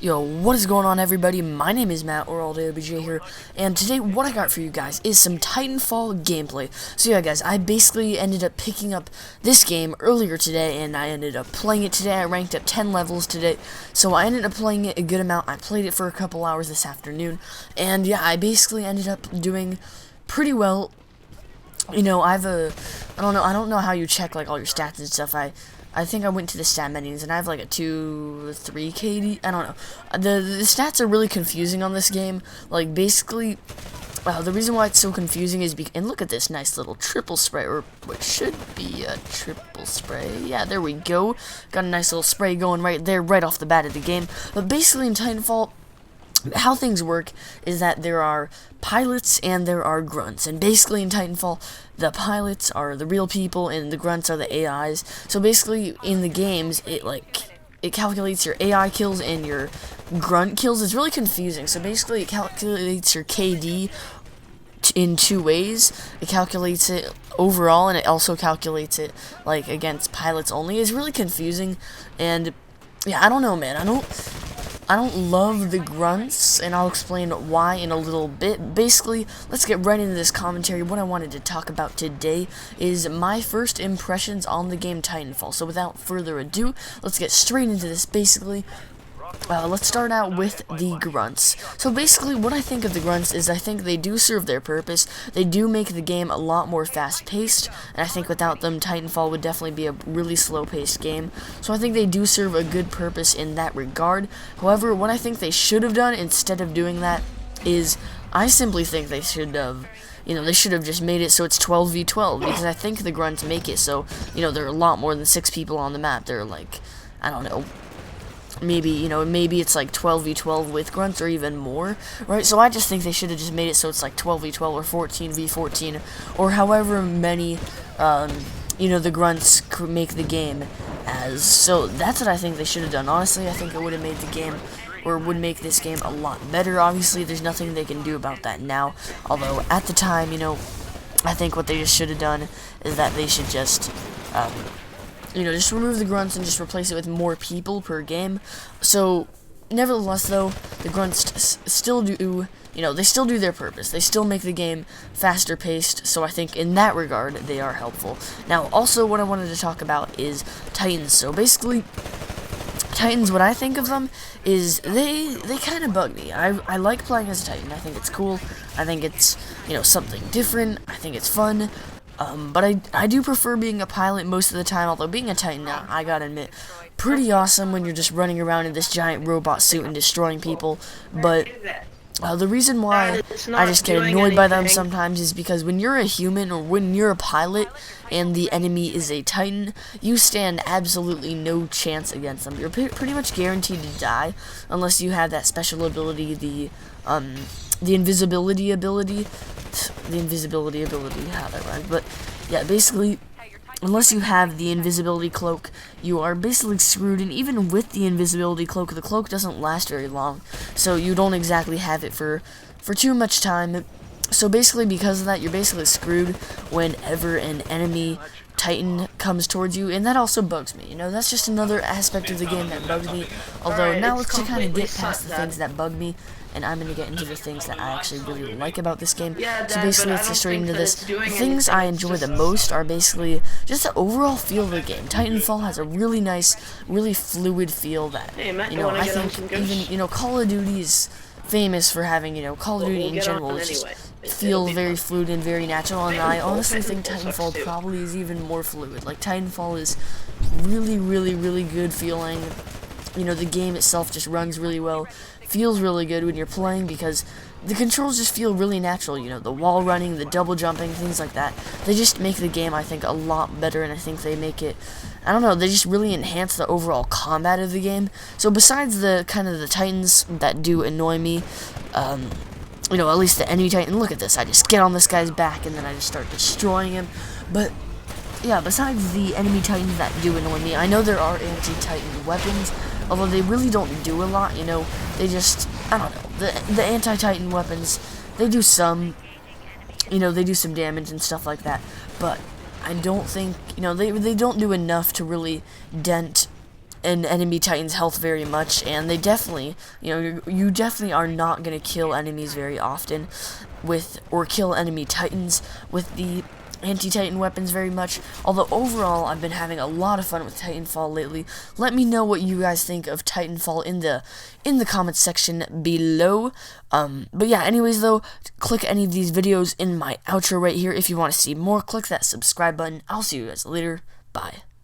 Yo, what is going on, everybody? My name is Matt, or AllDayOBJ here, and today what I got for you guys is some Titanfall gameplay. So yeah, guys, I basically ended up picking up this game earlier today, and I ended up playing it today. I ranked up 10 levels today, so I ended up playing it a good amount. I played it for a couple hours this afternoon, and yeah, I basically ended up doing pretty well. You know, I don't know how you check, like, all your stats and stuff. I think I went to the stat menus, and I have, like, a 2-3 KD, I don't know. The stats are really confusing on this game. Like, basically, the reason why it's so confusing is and look at this nice little triple spray, or what should be a triple spray. Yeah, there we go. Got a nice little spray going right there, right off the bat of the game. But basically, in Titanfall, how things work is that there are pilots and there are grunts, and basically in Titanfall, the pilots are the real people and the grunts are the AIs. So basically in the games, it calculates your AI kills and your grunt kills. It's really confusing. So basically it calculates your KD in two ways. It calculates it overall, and it also calculates it like against pilots only. It's really confusing, and yeah, I don't know, man. I don't love the grunts, and I'll explain why in a little bit. Basically, let's get right into this commentary. What I wanted to talk about today is my first impressions on the game Titanfall. So without further ado, let's get straight into this. Basically, let's start out with the grunts. So basically, what I think of the grunts is I think they do serve their purpose. They do make the game a lot more fast-paced, and I think without them, Titanfall would definitely be a really slow-paced game. So I think they do serve a good purpose in that regard. However, what I think they should have done instead of doing that is I simply think they should have... they should have just made it so it's 12v12, because I think the grunts make it so, there are a lot more than 6 people on the map. They're like, I don't know, maybe it's like 12v12 with grunts or even more, right? So I just think they should have just made it so it's like 12v12 or 14v14 or however many, the grunts make the game as. So that's what I think they should have done. Honestly, I think it would have made the game, or would make this game a lot better. Obviously, there's nothing they can do about that now, although at the time, I think what they just should have done is that they should just, just remove the grunts and just replace it with more people per game. So, nevertheless, though, the grunts still do, they still do their purpose. They still make the game faster paced, so I think in that regard, they are helpful. Now, also, what I wanted to talk about is Titans. So, basically, Titans, what I think of them is they kind of bug me. I like playing as a Titan. I think it's cool. I think it's, something different. I think it's fun. But I do prefer being a pilot most of the time, although being a Titan, I gotta admit, pretty awesome when you're just running around in this giant robot suit and destroying people. But the reason why I just get annoyed by them sometimes is because when you're a human, or when you're a pilot and the enemy is a Titan, you stand absolutely no chance against them. You're pretty much guaranteed to die unless you have that special ability, the invisibility ability. How that rhymes, but yeah, basically, unless you have the invisibility cloak, you are basically screwed, and even with the invisibility cloak, the cloak doesn't last very long, so you don't exactly have it for too much time. So basically, because of that, you're basically screwed whenever an enemy Titan comes towards you, and that also bugs me. That's just another aspect of the game that bugs me. Although, now let's just kind of get past the things that bug me, and I'm going to get into the things that I actually really like about this game. So basically, let's get straight into this. The things I enjoy the most are basically just the overall feel of the game. Titanfall has a really nice, really fluid feel that, I think even, Call of Duty is famous for having, Call of Duty in general just feels very fluid and very natural, and I honestly think Titanfall probably is even more fluid. Like, Titanfall is really, really, really good feeling. The game itself just runs really well, feels really good when you're playing, because the controls just feel really natural, the wall running, the double jumping, things like that. They just make the game, I think, a lot better, and I think they make it, I don't know, they just really enhance the overall combat of the game. So besides the Titans that do annoy me, at least the enemy Titan, look at this, I just get on this guy's back, and then I just start destroying him. But yeah, besides the enemy Titans that do annoy me, I know there are anti-Titan weapons, although they really don't do a lot, they just, I don't know, the anti-Titan weapons, they do some, they do some damage and stuff like that, but I don't think, they don't do enough to really dent an enemy Titan's health very much, and they definitely, you definitely are not gonna kill enemies very often or kill enemy Titans with the anti-Titan weapons very much. Although overall, I've been having a lot of fun with Titanfall lately. Let me know what you guys think of Titanfall in the comments section below. But yeah, anyways though, click any of these videos in my outro right here if you want to see more. Click that subscribe button. I'll see you guys later. Bye.